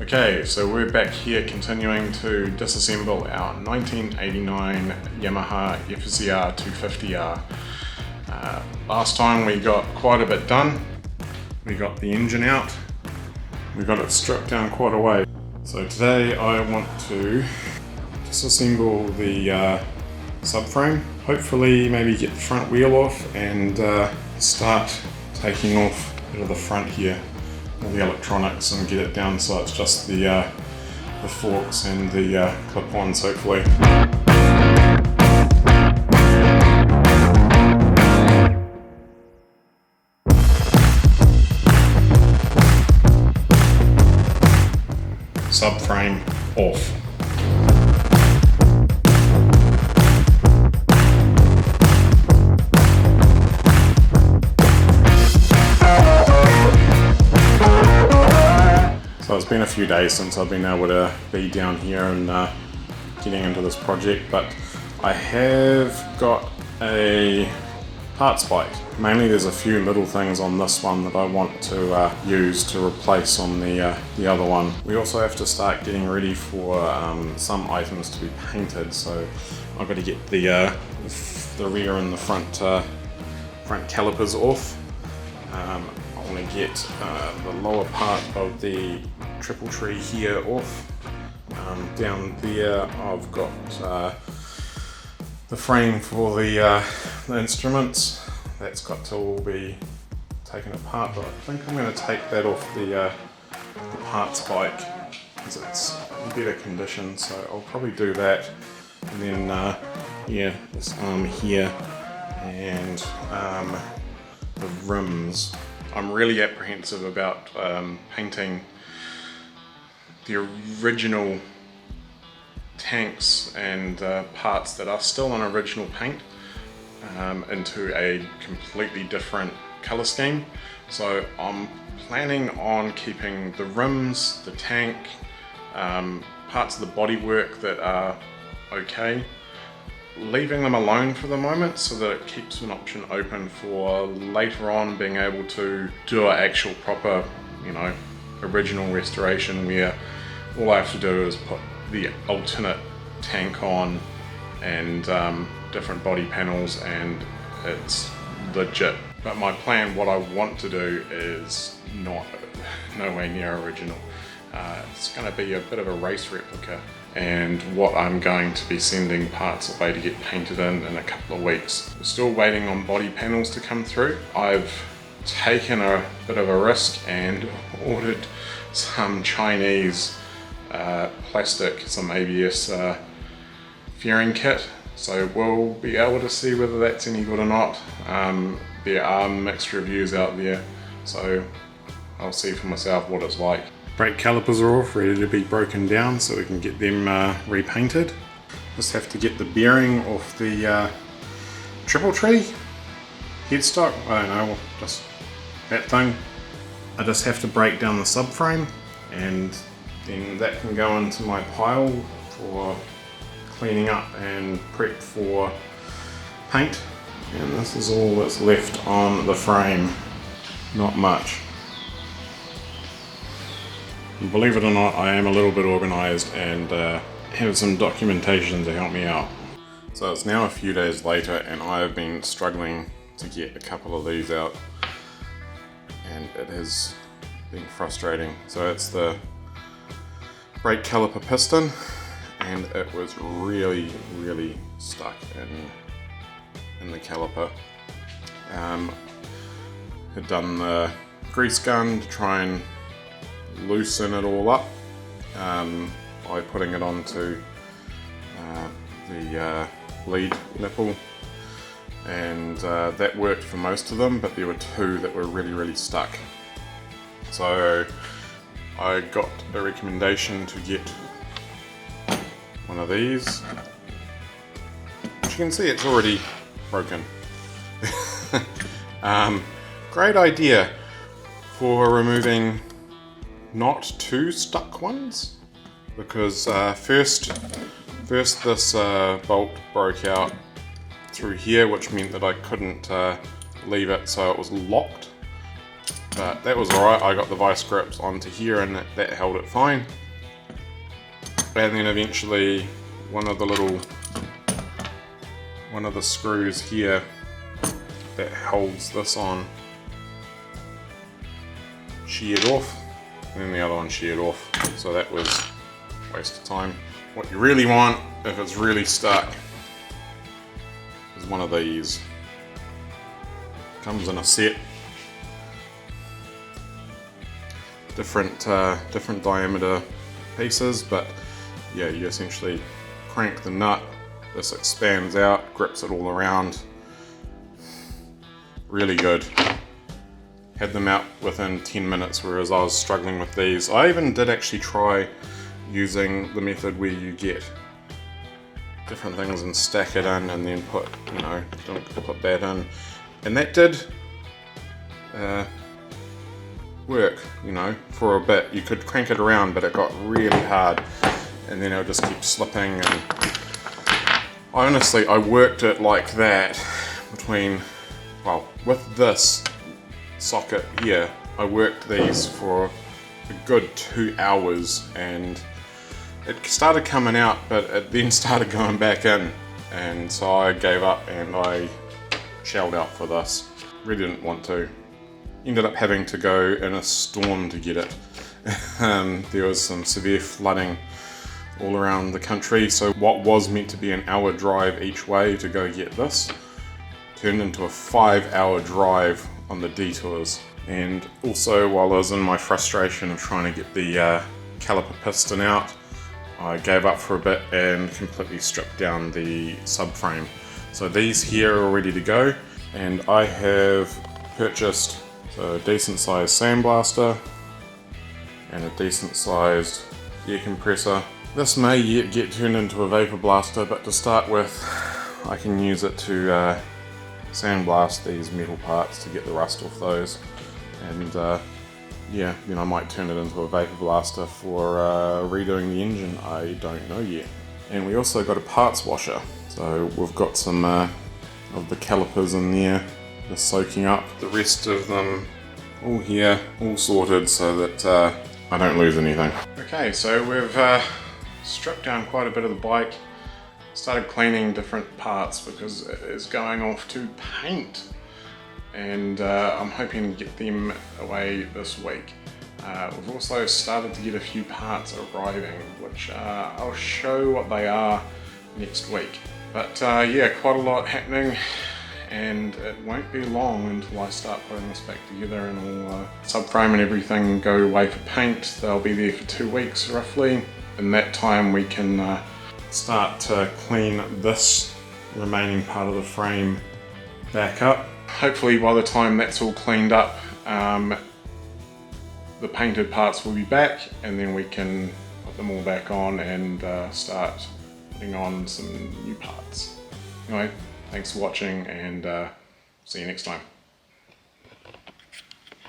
Okay, so we're back here continuing to disassemble our 1989 Yamaha FZR250R. Last time we got quite a bit done. We got the engine out. We got it stripped down quite a way. So today I want to disassemble the subframe. Hopefully maybe get the front wheel off and start taking off a bit of the front here, all the electronics, and get it down so it's just the forks and the clip-ons hopefully. Subframe off. So it's been a few days since I've been able to be down here and getting into this project, but I have got a parts bike. Mainly there's a few little things on this one that I want to use to replace on the other one. We also have to start getting ready for some items to be painted, so I've got to get the rear and the front calipers off. I want to get the lower part of the triple tree here off. Down there I've got the frame for the instruments. That's got to all be taken apart, but I think I'm going to take that off the parts bike because it's in better condition, so I'll probably do that. And then yeah, this arm here and the rims. I'm really apprehensive about painting the original tanks and parts that are still on original paint into a completely different color scheme. So I'm planning on keeping the rims, the tank, parts of the bodywork that are okay, leaving them alone for the moment so that it keeps an option open for later on being able to do an actual proper, you know, original restoration where all I have to do is put the alternate tank on and different body panels and it's legit. But my plan, what I want to do is nowhere near original. It's going to be a bit of a race replica, and what I'm going to be sending parts away to get painted in a couple of weeks. We're still waiting on body panels to come through. I've taken a bit of a risk and ordered some Chinese plastic, some ABS fairing kit, so we'll be able to see whether that's any good or not. There are mixed reviews out there, so I'll see for myself what it's like. Brake calipers are off, ready to be broken down so we can get them repainted. Just have to get the bearing off the triple tree headstock. I don't know, just that thing. I just have to break down the subframe, and then that can go into my pile for cleaning up and prep for paint. And this is all that's left on the frame, not much. And believe it or not, I am a little bit organised and have some documentation to help me out. So it's now a few days later and I have been struggling to get a couple of these out, and it has been frustrating. So it's the brake caliper piston, and it was really stuck in the caliper. Had done the grease gun to try and loosen it all up by putting it onto the lead nipple, and that worked for most of them, but there were two that were really stuck. So I got a recommendation to get one of these. As you can see, it's already broken. Great idea for removing not too stuck ones, because first this bolt broke out through here, which meant that I couldn't leave it, so it was locked. but that was alright. I got the vice grips onto here and that held it fine. And then eventually one of the screws here that holds this on sheared off, and then the other one sheared off, so that was a waste of time. What you really want, if it's really stuck, is one of these. Comes in a set, different diameter pieces, but yeah, you essentially crank the nut, this expands out, grips it all around. Really good. Had them out within 10 minutes, whereas I was struggling with these. I even did actually try using the method where you get different things and stack it in and then put that in. And that did work, for a bit. You could crank it around, but it got really hard and then it would just keep slipping. And I worked it like that with this socket here, I worked these for a good 2 hours and it started coming out, but it then started going back in, and so I gave up and I shelled out for this. Really didn't want to. Ended up having to go in a storm to get it. There was some severe flooding all around the country, so what was meant to be an hour drive each way to go get this turned into a 5-hour drive on the detours. And also, while I was in my frustration of trying to get the caliper piston out, I gave up for a bit and completely stripped down the subframe. So these here are ready to go, and I have purchased a decent sized sandblaster and a decent sized air compressor. This may yet get turned into a vapor blaster, but to start with I can use it to sandblast these metal parts to get the rust off those, and yeah, then I might turn it into a vapor blaster for redoing the engine. I don't know yet. And we also got a parts washer, so we've got some of the calipers in there just soaking up. The rest of them all here, all sorted so that I don't lose anything. Okay, so we've stripped down quite a bit of the bike, started cleaning different parts because it is going off to paint, and I'm hoping to get them away this week. We've also started to get a few parts arriving, which I'll show what they are next week. But yeah, quite a lot happening, and it won't be long until I start putting this back together and all subframe and everything go away for paint. They'll be there for 2 weeks roughly. In that time we can start to clean this remaining part of the frame back up. Hopefully by the time that's all cleaned up, the painted parts will be back, and then we can put them all back on and start putting on some new parts. Anyway, thanks for watching, and see you next time.